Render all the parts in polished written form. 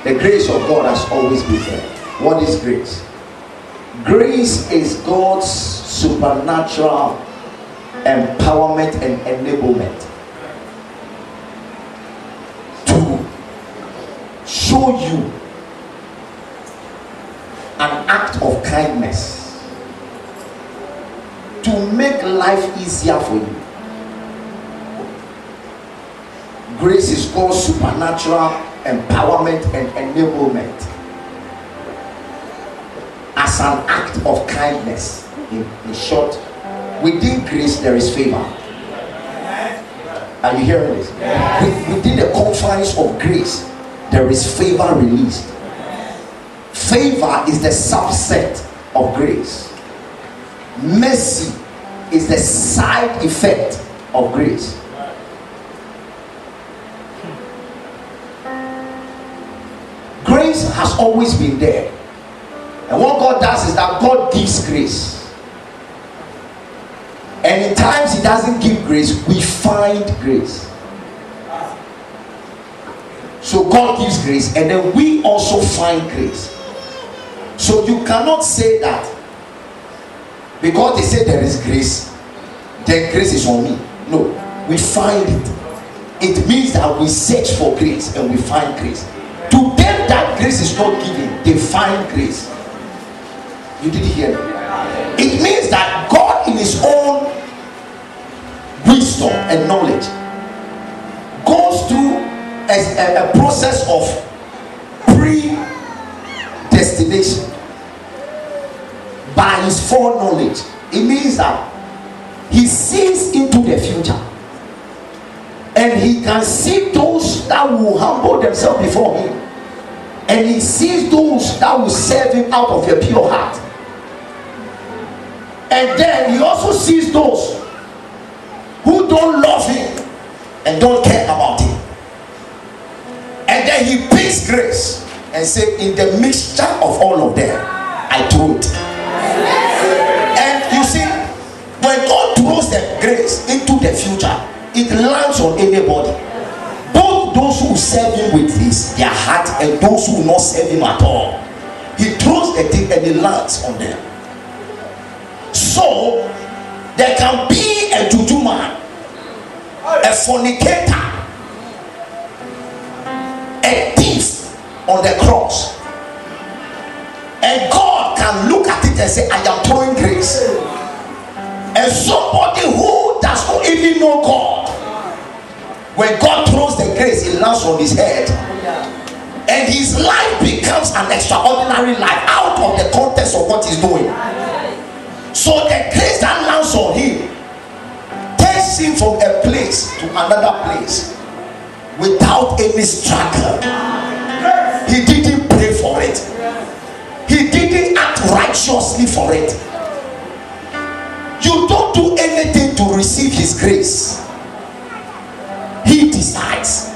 The grace of God has always been there. What is grace? Grace is God's supernatural empowerment and enablement to show you an act of kindness, to make life easier for you. Grace is God's supernatural empowerment and enablement as an act of kindness. In short, within grace there is favor. Are you hearing this? Within the confines of grace there is favor released. Favor is the subset of grace. Mercy is the side effect of grace. Grace has always been there. And what God does is that God gives grace. And in times He doesn't give grace, we find grace. So God gives grace, and then we also find grace. So you cannot say that because they say there is grace, then grace is on me. No, we find it. It means that we search for grace and we find grace. To them that grace is not given, they find grace. You didn't hear me? It means that God in His own wisdom and knowledge goes through a process of predestination by His foreknowledge. It means that He sees into the future, and He can see those that will humble themselves before Him, and He sees those that will serve Him out of a pure heart. And then He also sees those who don't love Him and don't care about Him. And then He picks grace and says, in the mixture of all of them, I threw it. And you see, when God throws the grace into the future, it lands on anybody. Both those who serve Him with their heart and those who will not serve Him at all. He throws the thing and it lands on them. So there can be a juju man, a fornicator, a thief on the cross, and God can look at it and say, I am throwing grace. And somebody who does not even know God, when God throws the grace, it lands on his head, and his life becomes an extraordinary life out of the context of what he's doing. So the grace that lands on him takes him from a place to another place without any struggle. He didn't pray for it. He didn't act righteously for it. You don't do anything to receive His grace. He decides.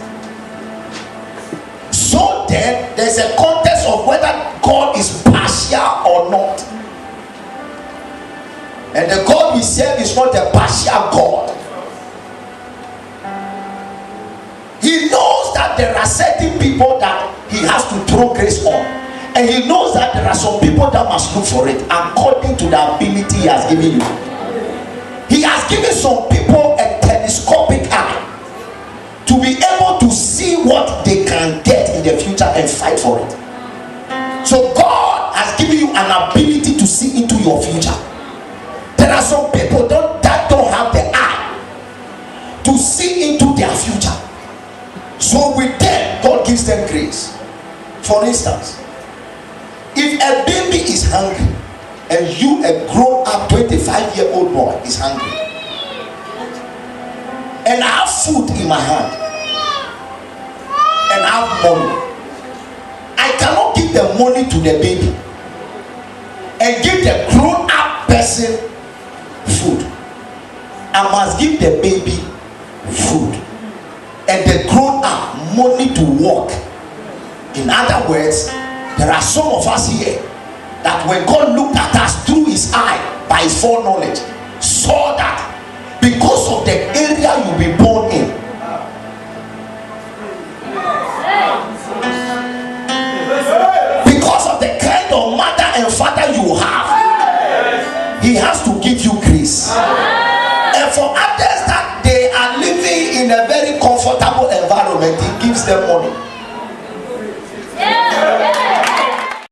So then there's a context of whether God is partial or not. And the God we serve is not a partial God. He knows that there are certain people that He has to throw grace on, and He knows that there are some people that must look for it according to the ability He has given you. He has given some people a telescopic eye to be able to see what they can get in the future and fight for it. So God has given you an ability to see into your future. There are some people that don't have the eye to see into their future. So with them, God gives them grace. For instance, if a baby is hungry and you, a grown-up 25-year-old boy, is hungry, and I have food in my hand and I have money, I cannot give the money to the baby and give the grown-up person food. I must give the baby food and the grown-up money to walk. In other words, there are some of us here that when God looked at us through His eye by His foreknowledge, saw that because of the area you be born in, he has to give you grace. And for others that they are living in a very comfortable environment, he gives them money.